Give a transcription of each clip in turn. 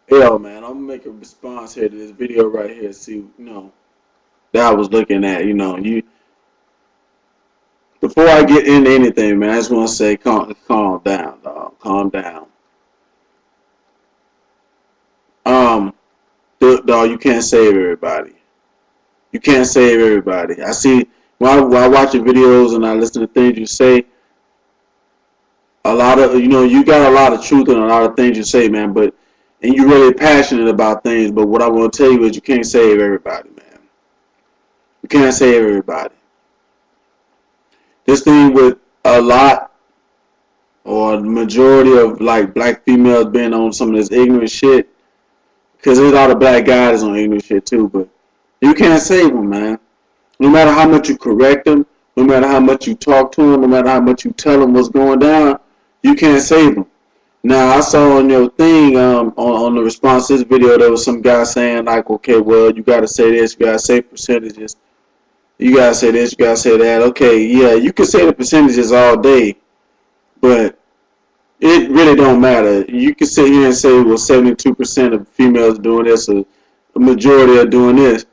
Yo, man, I'm gonna make a response here to this video right here. See, that I was looking at. You before I get into anything, man, I just want to say, calm down, dog. Calm down. Um, dog, you can't save everybody. You can't save everybody. I see when I watch your videos and I listen to things you say. A lot of you got a lot of truth in a lot of things you say, man. And you're really passionate about things. But what I want to tell you is you can't save everybody, man. You can't save everybody. This thing with a lot or the majority of like black females being on some of this ignorant shit, because there's a lot of black guys on ignorant shit too. But you can't save them, man. No matter how much you correct them, no matter how much you talk to them, no matter how much you tell them what's going down, you can't save them. Now, I saw on your thing, on the response to this video, there was some guy saying, like, okay, well, you got to say this, you got to say percentages, you got to say this, you got to say that. Okay, yeah, you can say the percentages all day, but it really don't matter. You can sit here and say, well, 72% of females are doing this, or the majority are doing this.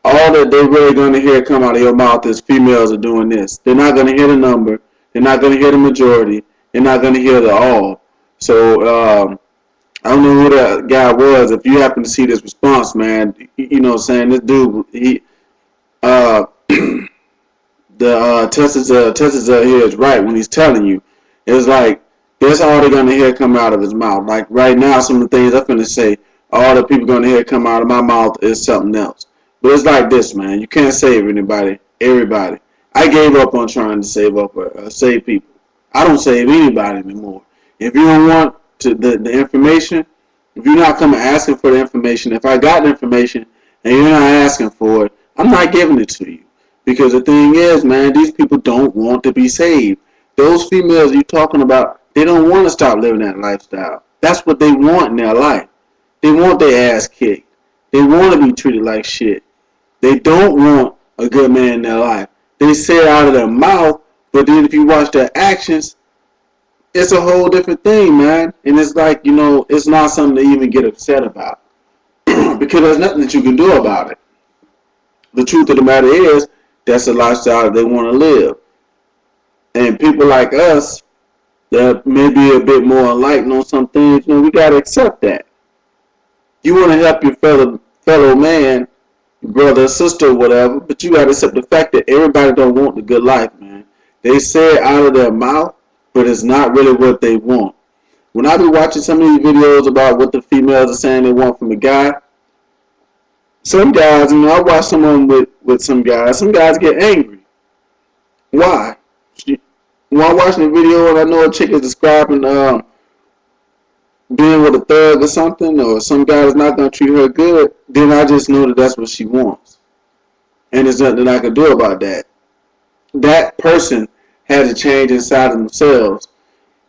All that they're really going to hear come out of your mouth is females are doing this. They're not going to hear the number. They're not going to hear the majority. They're not going to hear the all. So, I don't know who that guy was. If you happen to see this response, man, you know what I'm saying? This dude, uh, Texas here is right when he's telling you. It's like, that's all they're going to hear come out of his mouth. Like, right now, some of the things I'm going to say, all the people going to hear come out of my mouth is something else. But it's like this, man. You can't save everybody. I gave up on trying to save people. I don't save anybody anymore. If you don't want the information, if you're not coming asking for the information, if I got the information and you're not asking for it, I'm not giving it to you. Because the thing is, man, these people don't want to be saved. Those females you're talking about, they don't want to stop living that lifestyle. That's what they want in their life. They want their ass kicked. They want to be treated like shit. They don't want a good man in their life. They say it out of their mouth, but then if you watch their actions, it's a whole different thing, man. And it's like, it's not something to even get upset about. Because there's nothing that you can do about it. The truth of the matter is, that's the lifestyle that they want to live. And people like us, that may be a bit more enlightened on some things, we got to accept that. You want to help your fellow man, brother, sister, whatever, but you got to accept the fact that everybody don't want the good life, man. They say it out of their mouth, but it's not really what they want. When I be watching some of these videos about what the females are saying they want from a guy, some guys, I watch someone with some guys get angry. Why? When I'm watching a video and I know a chick is describing being with a thug or something, or some guy is not going to treat her good, then I just know that that's what she wants. And there's nothing I can do about that. That person has a change inside of themselves.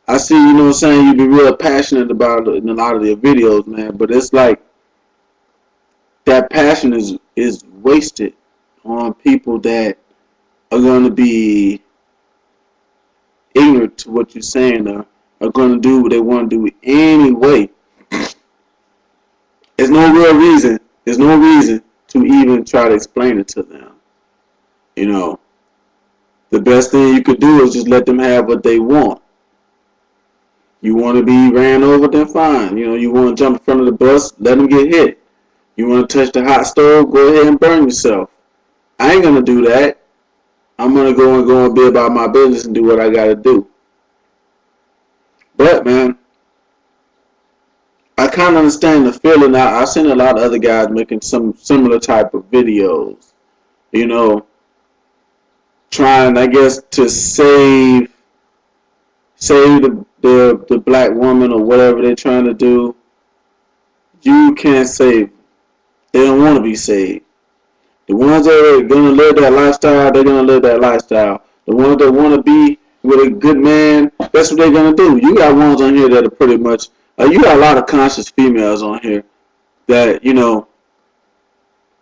I see, you be real passionate about it in a lot of your videos, man, but it's like that passion is wasted on people that are going to be ignorant to what you're saying, or are going to do what they want to do anyway. There's no real reason. There's no reason to even try to explain it to them. The best thing you could do is just let them have what they want. You want to be ran over, then fine. You want to jump in front of the bus, let them get hit. You want to touch the hot stove, go ahead and burn yourself. I ain't going to do that. I'm going to go and be about my business and do what I got to do. But, man, I kind of understand the feeling. I've seen a lot of other guys making some similar type of videos, trying, I guess, to save the black woman or whatever they're trying to do. You can't save them. They don't want to be saved. The ones that are going to live that lifestyle, they're going to live that lifestyle. The ones that want to be with a good man, that's what they're going to do. You got ones on here that are pretty much, you got a lot of conscious females on here that,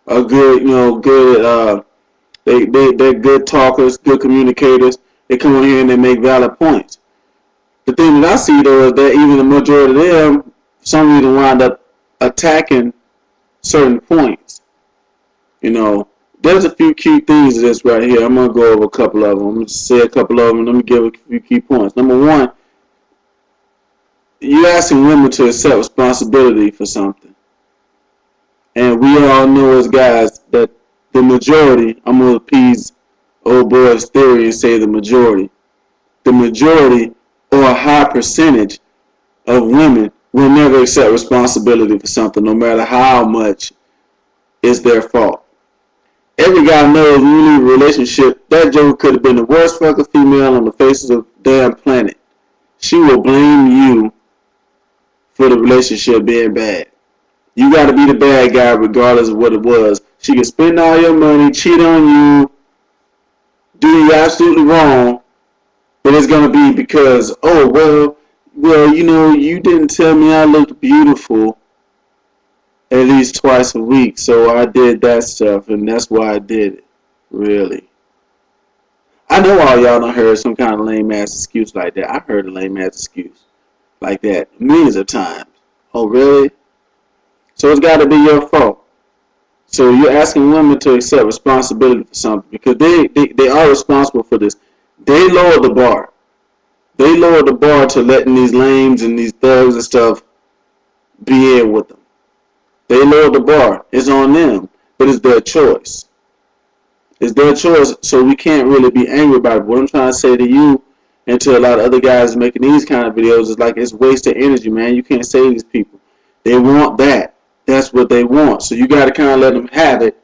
are good, good, they're good talkers, good communicators. They come on here and they make valid points. The thing that I see, though, is that even the majority of them, for some reason, wind up attacking certain points. You know, there's a few key things to this right here. I'm going to go over a couple of them. I'm going to say a couple of them and let me give a few key points. Number one, you're asking women to accept responsibility for something. And we all know as guys that the majority, I'm going to appease old boy's theory and say the majority or a high percentage of women will never accept responsibility for something, no matter how much is their fault. Every guy knows when you leave a relationship, that joker could have been the worst fucking female on the face of the damn planet. She will blame you for the relationship being bad. You got to be the bad guy regardless of what it was. She can spend all your money, cheat on you, do you absolutely wrong, but it's going to be because, oh, well, you know, you didn't tell me I looked beautiful at least twice a week, so I did that stuff, and that's why I did it. Really. I know all y'all done heard some kind of lame-ass excuse like that. I heard a lame-ass excuse like that millions of times. Oh, really? So it's got to be your fault. So you're asking women to accept responsibility for something because they are responsible for this. They lowered the bar. They lowered the bar to letting these lames and these thugs and stuff be in with them. They lowered the bar. It's on them, but it's their choice. It's their choice, so we can't really be angry about it. What I'm trying to say to you and to a lot of other guys making these kind of videos is like it's wasted energy, man. You can't save these people. They want that. That's what they want. So you got to kind of let them have it,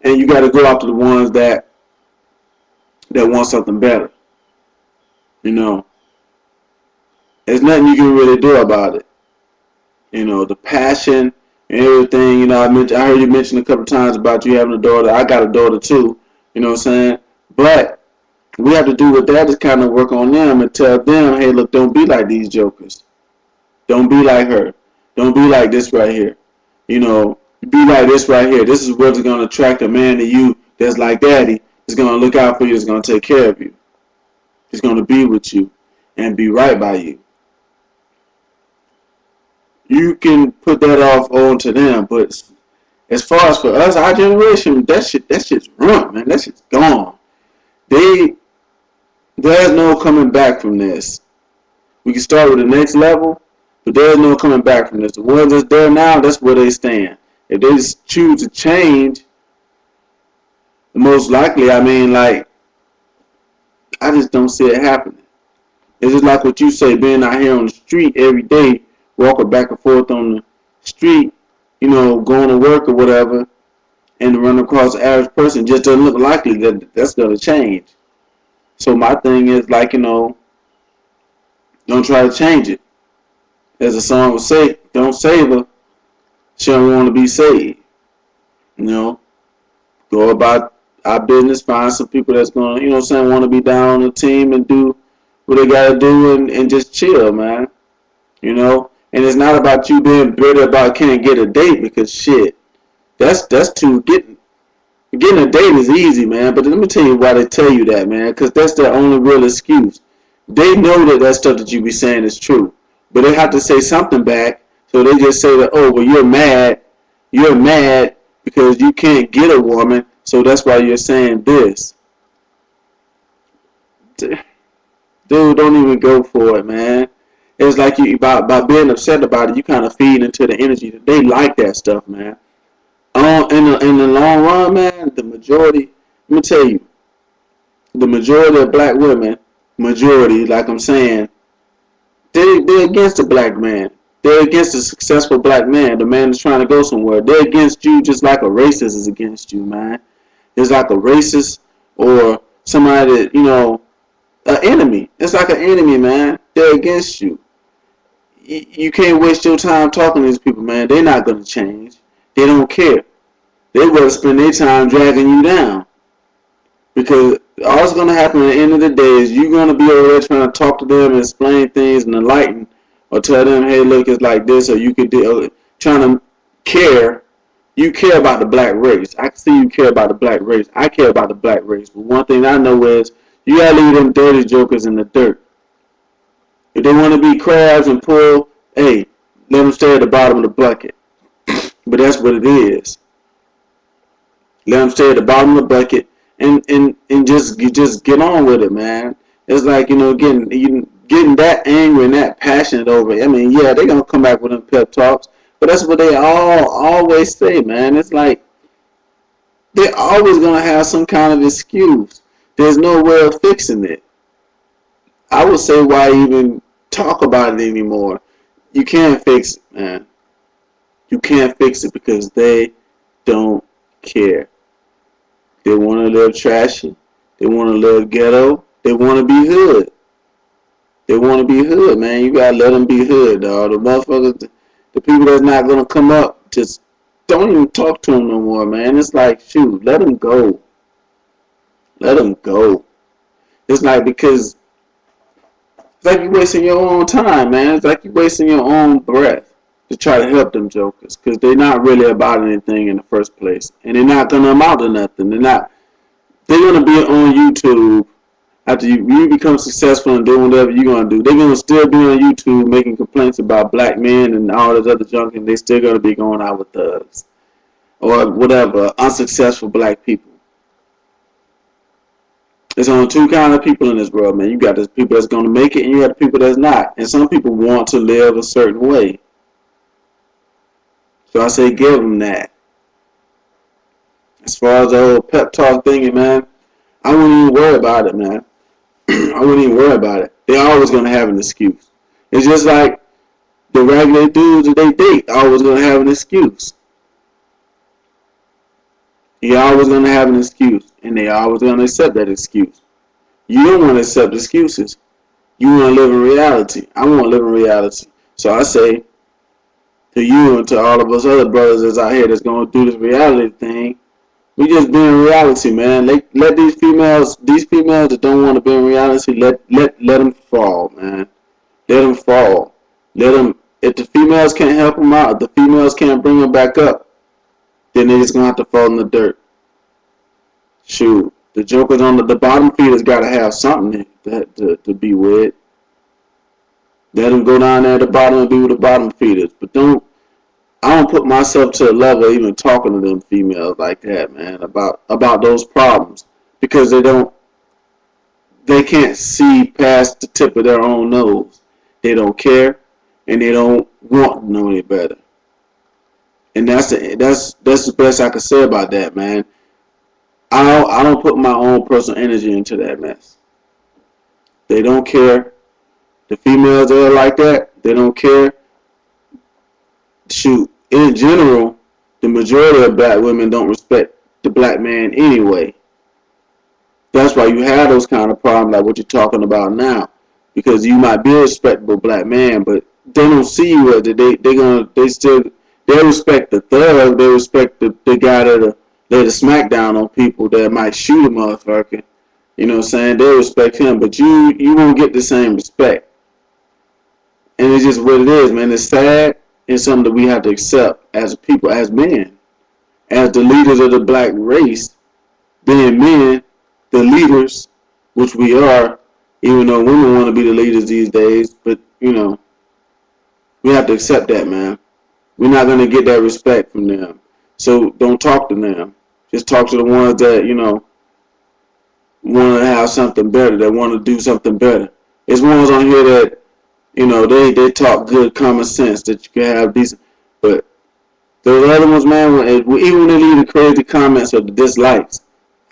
and you got to go after the ones that want something better. You know, there's nothing you can really do about it. You know, the passion and everything. You know, I heard you mention a couple times about you having a daughter. I got a daughter too. You know what I'm saying? But we have to do with that is kind of work on them and tell them, hey, look, don't be like these jokers. Don't be like her. Don't be like this right here. You know, be like this right here. This is what's going to attract a man to you that's like daddy. He's going to look out for you. He's going to take care of you. He's going to be with you and be right by you. You can put that off onto them, but as far as for us, our generation, that shit's ruined, man. That shit's gone. There's no coming back from this. We can start with the next level, but there's no coming back from this. The ones that's there now, that's where they stand. If they just choose to change, most likely, I mean, like, I just don't see it happening. It's just like what you say, being out here on the street every day, walking back and forth on the street, you know, going to work or whatever, and run across the average person just doesn't look likely that that's going to change. So my thing is, like, you know, don't try to change it. As the song would say, don't save her. She don't want to be saved. You know, go about our business, find some people that's going to, you know what I'm saying, want to be down on the team and do what they got to do and just chill, man. You know, and it's not about you being bitter about can't get a date because shit, that's too, getting a date is easy, man. But let me tell you why they tell you that, man, because that's their only real excuse. They know that stuff that you be saying is true, but they have to say something back, so they just say that, oh, well, you're mad because you can't get a woman, so that's why you're saying this. Dude, don't even go for it, man. It's like you by being upset about it, you kind of feed into the energy. They like that stuff, man. In the long run, man, the majority, let me tell you, the majority of black women, like I'm saying, they're against the black man. They're against the successful black man, the man that's trying to go somewhere. They're against you just like a racist is against you, man. It's like a racist or somebody that, you know, an enemy. It's like an enemy, man. They're against you. You can't waste your time talking to these people, man. They're not going to change. They don't care. They will spend their time dragging you down. Because all that's going to happen at the end of the day is you're going to be over there trying to talk to them and explain things and enlighten or tell them, hey, look, it's like this, or you could do, trying to care. You care about the black race. I can see you care about the black race. I care about the black race. But one thing I know is you got to leave them dirty jokers in the dirt. If they want to be crabs and pull, hey, let them stay at the bottom of the bucket. But that's what it is. Let them stay at the bottom of the bucket and just get on with it, man. It's like, getting that angry and that passionate over it. I mean, yeah, they're gonna come back with them pep talks, but that's what they all always say, man. It's like they're always gonna have some kind of excuse. There's no way of fixing it. I would say, why even talk about it anymore? You can't fix it, man. You can't fix it because they don't care. They want to live trashy. They want to live ghetto. They want to be hood. They want to be hood, man. You gotta let them be hood, dog. The motherfuckers, the people that's not gonna come up, just don't even talk to them no more, man. It's like, shoot, let them go. Let them go. It's like, because it's like you're wasting your own time, man. It's like you're wasting your own breath to try to help them jokers, because they're not really about anything in the first place, and they're not gonna amount to nothing. They're gonna be on YouTube after you become successful and doing whatever you're gonna do. They're gonna still be on YouTube making complaints about black men and all this other junk, and they still gonna be going out with thugs or whatever, unsuccessful black people. There's only two kind of people in this world, man. You got the people that's gonna make it, and you got the people that's not. And some people want to live a certain way. So I say give them that. As far as the whole pep talk thing, man, I wouldn't even worry about it, man. I wouldn't even worry about it. They're always going to have an excuse. It's just like the regular dudes that they date always going to have an excuse. You're always going to have an excuse, and they're always going to accept that excuse. You don't want to accept excuses. You want to live in reality. I want to live in reality. So I say to you and to all of us other brothers that's out here that's going to do this reality thing, we just be in reality, man. Let these females that don't want to be in reality, let them fall, man. Let them fall. Let them. If the females can't help them out, if the females can't bring them back up, then they just gonna have to fall in the dirt. Shoot, the jokers on the bottom feeders gotta have something to be with. Let them go down there at the bottom and be with the bottom feeders, but I don't put myself to a level of even talking to them females like that, man, about those problems, because they can't see past the tip of their own nose. They don't care, and they don't want to know any better. And that's the best I can say about that, man. I don't put my own personal energy into that mess. They don't care. The females that are like that, they don't care. Shoot. In general, the majority of black women don't respect the black man anyway. That's why you have those kind of problems like what you're talking about now. Because you might be a respectable black man, but they don't see you as they respect the thug, they respect the guy that lay the smack down on people that might shoot a motherfucker. You know what I'm saying? They respect him, but you won't get the same respect. And it's just what it is, man. It's sad. It's something that we have to accept as people, as men, as the leaders of the black race, being men, the leaders, which we are, even though women want to be the leaders these days, but, we have to accept that, man. We're not going to get that respect from them. So don't talk to them. Just talk to the ones that, want to have something better, that want to do something better. There's ones on here that, they talk good common sense that you can have decent, but those other ones, man, even when they leave the crazy comments or the dislikes,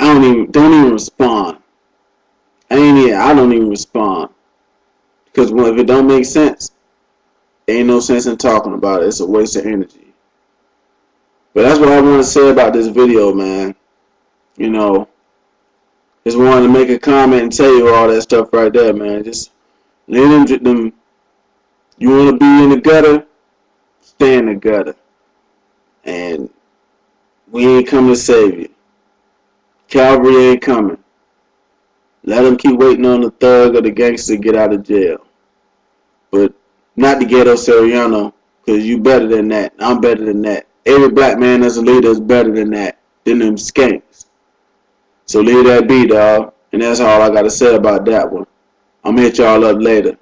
I don't even respond. I don't even respond, because if it don't make sense, ain't no sense in talking about it. It's a waste of energy. But that's what I want to say about this video, man. Just wanted to make a comment and tell you all that stuff right there, man. Just let them. You want to be in the gutter? Stay in the gutter. And we ain't coming to save you. Calvary ain't coming. Let them keep waiting on the thug or the gangster to get out of jail. But not the ghetto Seriano, because you better than that. I'm better than that. Every black man that's a leader is better than that, than them skanks. So leave that be, dog. And that's all I got to say about that one. I'm going to hit y'all up later.